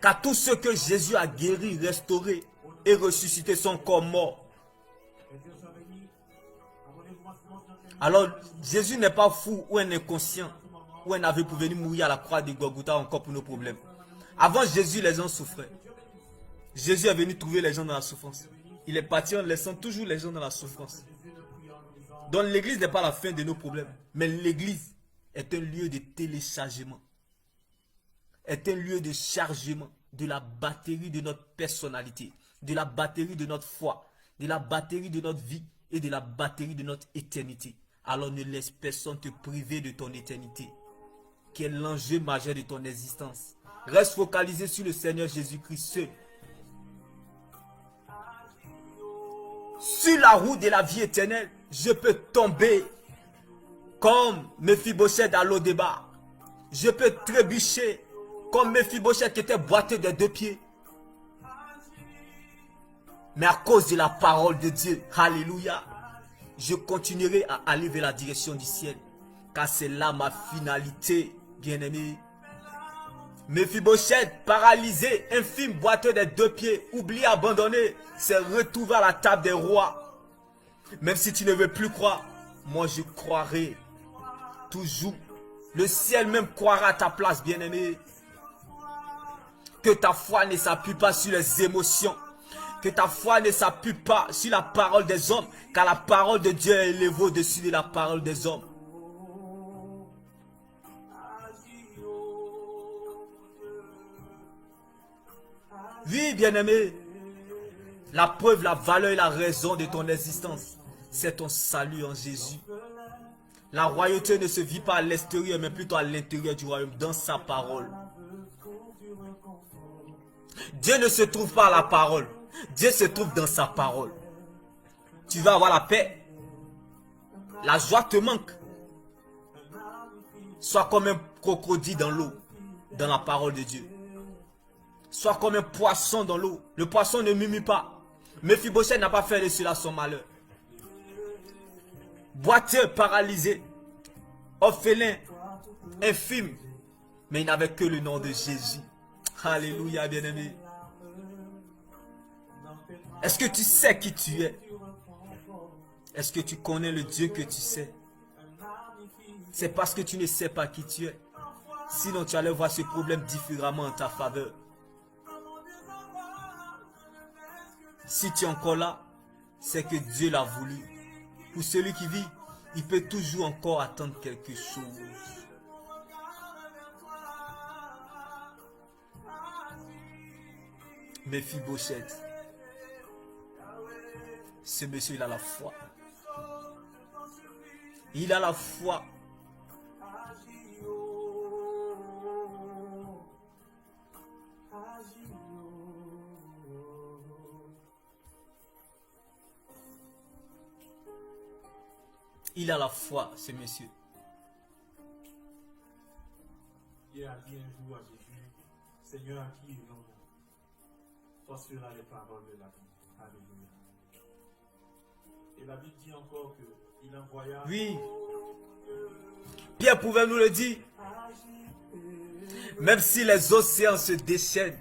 Car tous ceux que Jésus a guéris, restaurés et ressuscités sont encore morts. Alors, Jésus n'est pas fou ou un inconscient ou un aveugle pour venir mourir à la croix de Golgotha encore pour nos problèmes. Avant Jésus, les gens souffraient. Jésus est venu trouver les gens dans la souffrance. Il est parti en laissant toujours les gens dans la souffrance. Donc l'église n'est pas la fin de nos problèmes. Mais l'église est un lieu de téléchargement. Est un lieu de chargement de la batterie de notre personnalité. De la batterie de notre foi. De la batterie de notre vie. Et de la batterie de notre éternité. Alors ne laisse personne te priver de ton éternité. Qui est l'enjeu majeur de ton existence. Reste focalisé sur le Seigneur Jésus-Christ seul. Sur la route de la vie éternelle, je peux tomber comme Mephibosheth à Lo-Débar. Je peux trébucher comme Mephibosheth qui était boiteux des deux pieds. Mais à cause de la parole de Dieu, alléluia, je continuerai à aller vers la direction du ciel. Car c'est là ma finalité, bien-aimé. Mephibosheth, paralysé, infime, boiteux des deux pieds, oublié, abandonné, s'est retrouvé à la table des rois. Même si tu ne veux plus croire, moi je croirai toujours. Le ciel même croira à ta place, bien-aimé. Que ta foi ne s'appuie pas sur les émotions. Que ta foi ne s'appuie pas sur la parole des hommes. Car la parole de Dieu est élevée au-dessus de la parole des hommes. Oui, bien-aimé, la preuve, la valeur et la raison de ton existence, c'est ton salut en Jésus. La royauté ne se vit pas à l'extérieur, mais plutôt à l'intérieur du royaume, dans sa parole. Dieu ne se trouve pas à la parole. Dieu se trouve dans sa parole. Tu vas avoir la paix. La joie te manque. Sois comme un crocodile dans l'eau, dans la parole de Dieu. Sois comme un poisson dans l'eau. Le poisson ne murmure pas. Mephibosheth n'a pas fait de cela son malheur. Boiteux, paralysé, orphelin, infime. Mais il n'avait que le nom de Jésus. Alléluia, bien-aimé. Est-ce que tu sais qui tu es? Est-ce que tu connais le Dieu que tu sais? C'est parce que tu ne sais pas qui tu es. Sinon, tu allais voir ce problème différemment en ta faveur. Si tu es encore là, c'est que Dieu l'a voulu. Pour celui qui vit, il peut toujours encore attendre quelque chose. Mephibosheth, ce monsieur, il a la foi. Il a la foi. Il a la foi, ce monsieur. Il a dit un jour à Jésus, Seigneur, à qui irons-nous? Toi seras les paroles de la vie. Alléluia. Et la Bible dit encore qu'il envoya... Oui. Pierre pouvait nous le dire. Même si les océans se déchaînent,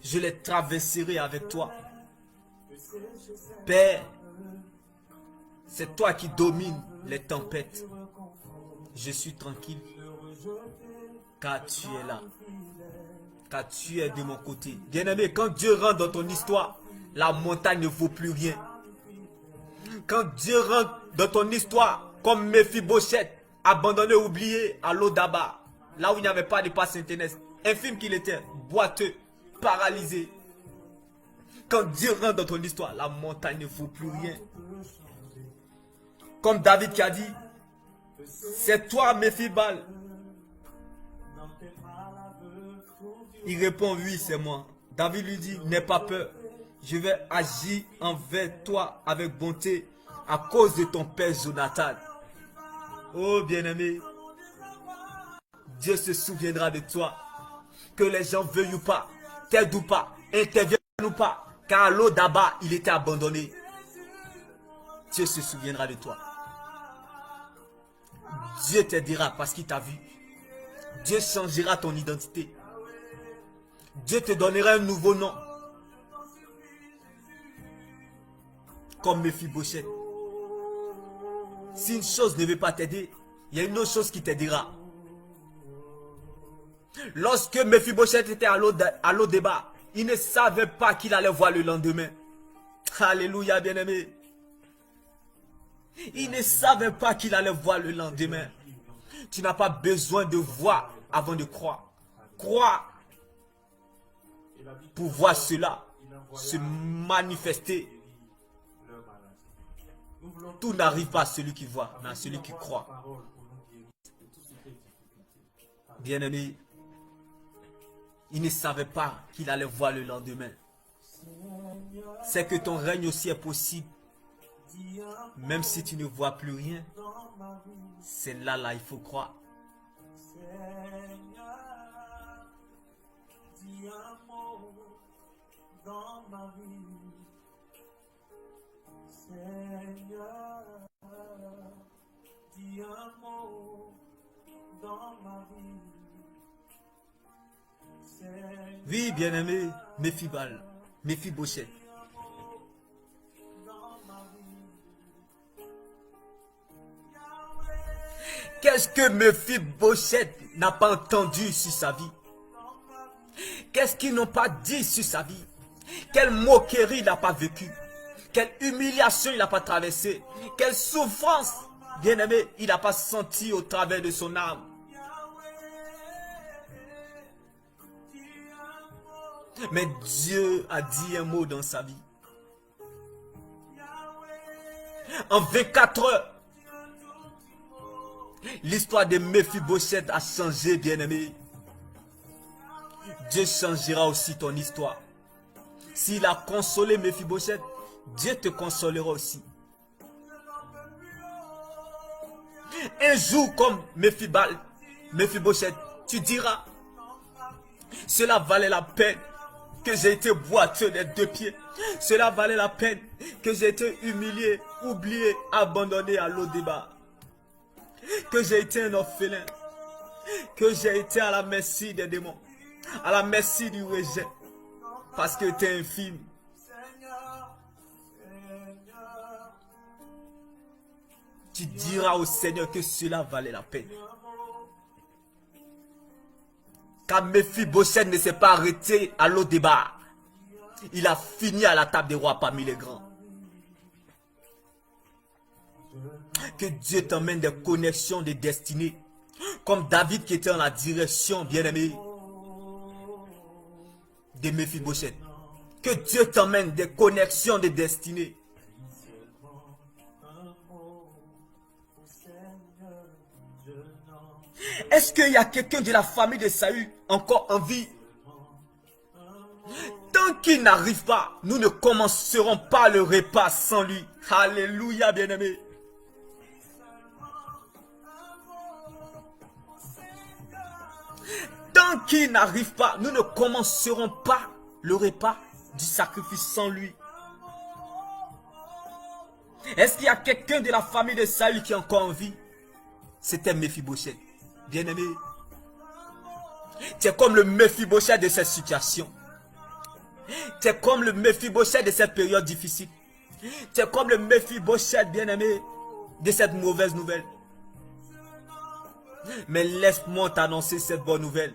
je les traverserai avec toi. Père, c'est toi qui domines les tempêtes. Je suis tranquille. Car tu es là. Car tu es de mon côté. Bien-aimé, quand Dieu rentre dans ton histoire, la montagne ne vaut plus rien. Quand Dieu rentre dans ton histoire, comme Mephibosheth, abandonné, oublié à Lo-Débar, là où il n'y avait pas de passe internet, infime qu'il était, boiteux, paralysé. Quand Dieu rentre dans ton histoire, la montagne ne vaut plus rien. Comme David qui a dit, c'est toi Méphibal. Il répond, oui, c'est moi. David lui dit, n'aie pas peur. Je vais agir envers toi avec bonté à cause de ton père Jonathan. Oh bien-aimé, Dieu se souviendra de toi. Que les gens veuillent ou pas, t'aident ou pas, interviennent ou pas. Car à Lo-Débar, il était abandonné. Dieu se souviendra de toi. Dieu t'aidera parce qu'il t'a vu. Dieu changera ton identité. Dieu te donnera un nouveau nom. Comme Mephibosheth. Si une chose ne veut pas t'aider, il y a une autre chose qui t'aidera. Lorsque Mephibosheth était à l'eau débat, il ne savait pas qu'il allait voir le lendemain. Alléluia, bien-aimé. Il ne savait pas qu'il allait voir le lendemain. Tu n'as pas besoin de voir avant de croire. Crois pour voir cela se manifester. Tout n'arrive pas à celui qui voit, mais à celui qui croit. Bien-aimé, il ne savait pas qu'il allait voir le lendemain. C'est que ton règne aussi est possible. Même si tu ne vois plus rien, c'est là, il faut croire. Oui, bien-aimé, Mephibosheth. Qu'est-ce que Mephibosheth n'a pas entendu sur sa vie? Qu'est-ce qu'ils n'ont pas dit sur sa vie? Quelle moquerie il n'a pas vécu? Quelle humiliation il n'a pas traversé? Quelle souffrance, bien-aimé, il n'a pas senti au travers de son âme? Mais Dieu a dit un mot dans sa vie. En 24 heures, l'histoire de Mephibosheth a changé, bien-aimé. Dieu changera aussi ton histoire. S'il a consolé Mephibosheth, Dieu te consolera aussi. Un jour comme Mephibosheth, tu diras, cela valait la peine que j'ai été boiteux des 2 pieds. Cela valait la peine que j'ai été humilié, oublié, abandonné à l'eau débat. Que j'ai été un orphelin. Que j'ai été à la merci des démons. À la merci du rejet. Parce que tu es infime. Tu diras au Seigneur que cela valait la peine. Car Mephibosheth ne s'est pas arrêté à l'eau débat. Il a fini à la table des rois parmi les grands. Que Dieu t'emmène des connexions de destinée. Comme David qui était en la direction, bien-aimé, de Mephibosheth. Que Dieu t'emmène des connexions de destinée. Est-ce qu'il y a quelqu'un de la famille de Saül encore en vie? Tant qu'il n'arrive pas, nous ne commencerons pas le repas sans lui. Alléluia, bien-aimé. Tant qu'il n'arrive pas, nous ne commencerons pas le repas du sacrifice sans lui. Est-ce qu'il y a quelqu'un de la famille de Saül qui est encore en vie? C'était Mephibosheth. Bien-aimé, tu es comme le Mephibosheth de cette situation. Tu es comme le Mephibosheth de cette période difficile. Tu es comme le Mephibosheth, bien-aimé, de cette mauvaise nouvelle. Mais laisse-moi t'annoncer cette bonne nouvelle.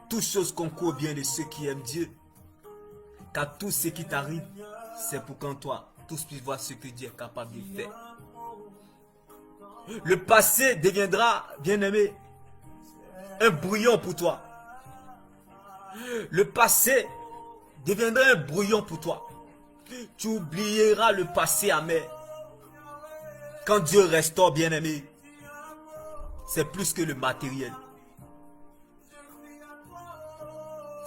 Toute chose concourt bien de ceux qui aiment Dieu. Car tout ce qui t'arrive, c'est pour qu'en toi, tous puissent voir ce que Dieu est capable de faire. Le passé deviendra, bien-aimé, un brouillon pour toi. Le passé deviendra un brouillon pour toi. Tu oublieras le passé amer. Quand Dieu restaure, bien-aimé, c'est plus que le matériel.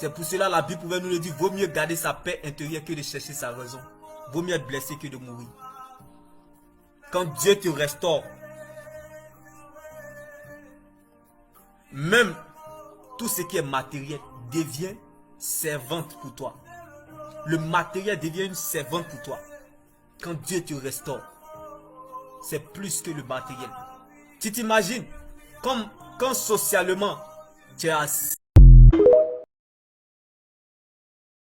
C'est pour cela la Bible pouvait nous le dire, vaut mieux garder sa paix intérieure que de chercher sa raison. Vaut mieux être blessé que de mourir. Quand Dieu te restaure, même tout ce qui est matériel devient servante pour toi. Le matériel devient une servante pour toi. Quand Dieu te restaure, c'est plus que le matériel. Tu t'imagines, comme quand socialement tu es assis